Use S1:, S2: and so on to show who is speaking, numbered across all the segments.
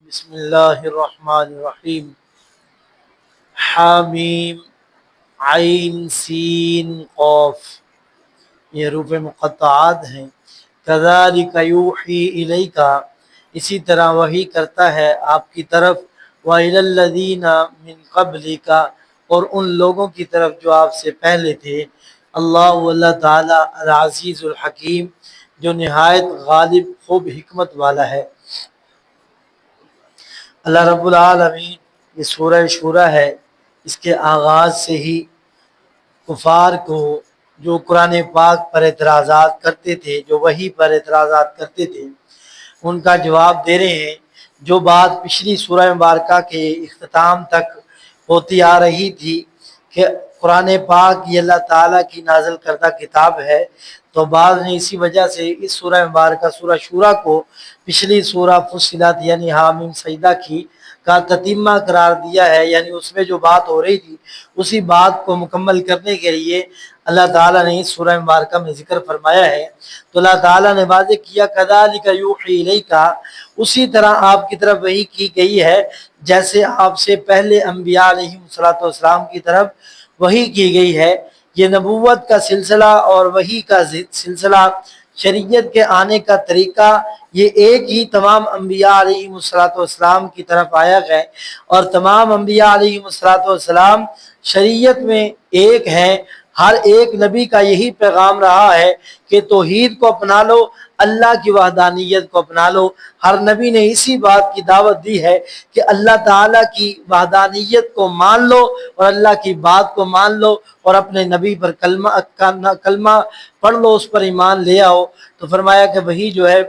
S1: بسم اللہ الرحمن الرحیم حامیم عین سین قاف، یہ حروف مقطعات ہیں۔ کذالک یوحی الیک، اسی طرح وحی کرتا ہے آپ کی طرف، وإلی الذین من قبلک، اور ان لوگوں کی طرف جو آپ سے پہلے تھے۔ اللہ تعالی العزیز الحکیم، جو نہایت غالب خوب حکمت والا ہے۔ اللہ رب العالمین، یہ سورہ شورى ہے، اس کے آغاز سے ہی کفار کو جو قرآن پاک پر اعتراضات کرتے تھے، جو وحی پر اعتراضات کرتے تھے، ان کا جواب دے رہے ہیں۔ جو بات پچھلی سورہ مبارکہ کے اختتام تک ہوتی آ رہی تھی کہ قرآن پاک یہ اللہ تعالیٰ کی نازل کردہ کتاب ہے، تو بعض نے اسی وجہ سے اس سورہ مبارکہ سورہ شورى کو پچھلی سورہ فصلت یعنی حامیم سجدہ کی کا تتمہ قرار دیا ہے، یعنی اس میں جو بات ہو رہی تھی اسی بات کو مکمل کرنے کے لیے اللہ تعالیٰ نے اس سورہ مبارکہ میں ذکر فرمایا ہے۔ تو اللہ تعالیٰ نے واضح کیا کذالک یوحی الیک، اسی طرح آپ کی طرف وحی کی گئی ہے جیسے آپ سے پہلے انبیاء علیہم السلام کی طرف وحی کی گئی ہے۔ یہ نبوت کا سلسلہ اور وحی کا سلسلہ، شریعت کے آنے کا طریقہ، یہ ایک ہی تمام انبیاء علیہم السلام کی طرف آیا ہے، اور تمام انبیاء علیہم السلام شریعت میں ایک ہیں۔ ہر ایک نبی کا یہی پیغام رہا ہے کہ توحید کو اپنا لو، اللہ کی وحدانیت کو اپنا لو۔ ہر نبی نے اسی بات کی دعوت دی ہے کہ اللہ تعالیٰ کی وحدانیت کو مان لو اور اللہ کی بات کو مان لو، اور اپنے نبی پر کلمہ پڑھ لو، اس پر ایمان لے آؤ۔ تو فرمایا کہ وہی جو ہے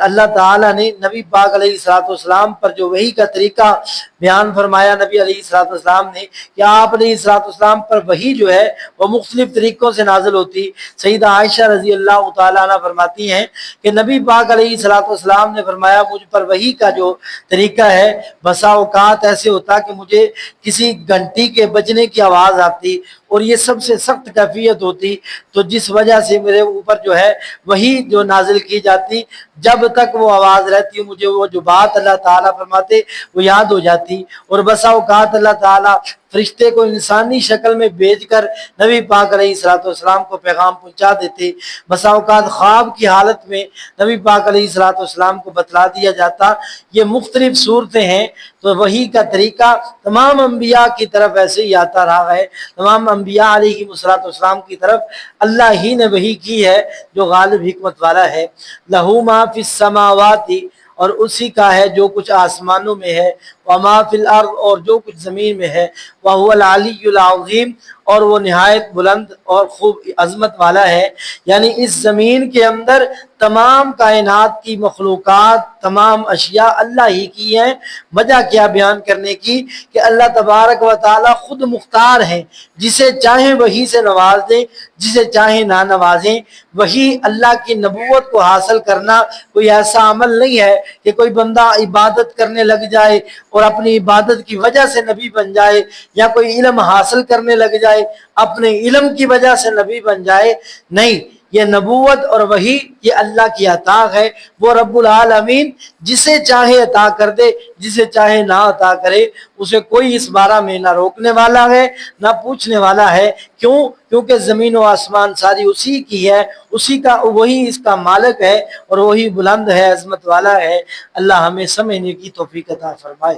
S1: اللہ تعالیٰ نے نبی پاک علیہ السلام پر جو وحی کا طریقہ بیان فرمایا، نبی علیہ السلام نے، کہ آپ علیہ السلام پر وحی جو ہے وہ مختلف طریقوں سے نازل ہوتی۔ سیدہ عائشہ رضی اللہ تعالیٰ عنہ فرماتی ہیں کہ نبی پاک علیہ السلام نے فرمایا مجھ پر وحی کا جو طریقہ ہے، بسا اوقات ایسے ہوتا کہ مجھے کسی گھنٹی کے بجنے کی آواز آتی، اور یہ سب سے سخت کیفیت ہوتی، تو جس وجہ سے میرے اوپر جو ہے وحی جو نازل کی جاتی، جب تک وہ آواز رہتی مجھے وہ جو بات اللہ تعالیٰ فرماتے وہ یاد ہو جاتی۔ اور بسا اوقات اللہ تعالیٰ فرشتے کو انسانی شکل میں بھیج کر نبی پاک علیہ السلام کو پیغام پہنچا دیتے، بسا اوقات خواب کی حالت میں نبی پاک علیہ السلام کو بتلا دیا جاتا۔ یہ مختلف صورتیں ہیں۔ تو وحی کا طریقہ تمام انبیاء کی طرف ایسے ہی آتا رہا ہے، تمام انبیاء علیہ السلام کی طرف اللہ ہی نے وحی کی ہے جو غالب حکمت والا ہے۔ لہ ما فی السماوات، اور اسی کا ہے جو کچھ آسمانوں میں ہے، وما فی الارض، اور جو کچھ زمین میں ہے، وہو العلی العظیم، اور وہ نہایت بلند اور خوب عظمت والا ہے۔ یعنی اس زمین کے اندر تمام کائنات کی مخلوقات، تمام اشیاء اللہ ہی کی ہیں۔ وجہ کیا بیان کرنے کی کہ اللہ تبارک و تعالی خود مختار ہیں، جسے چاہیں وحی سے نواز دیں، جسے چاہیں نہ نوازیں۔ وحی اللہ کی نبوت کو حاصل کرنا کوئی ایسا عمل نہیں ہے کہ کوئی بندہ عبادت کرنے لگ جائے اور اپنی عبادت کی وجہ سے نبی بن جائے، یا کوئی علم حاصل کرنے لگ جائے اپنے علم کی وجہ سے نبی بن جائے۔ نہیں، یہ نبوت اور وحی یہ اللہ کی عطا ہے۔ وہ رب العالمین جسے چاہے عطا کر دے، جسے چاہے نہ عطا کرے، اسے کوئی اس بارہ میں نہ روکنے والا ہے نہ پوچھنے والا ہے۔ کیوں؟ کیونکہ زمین و آسمان ساری اسی کی ہے، اسی کا، وہی اس کا مالک ہے، اور وہی بلند ہے، عظمت والا ہے۔ اللہ ہمیں سمجھنے کی توفیق عطا فرمائے۔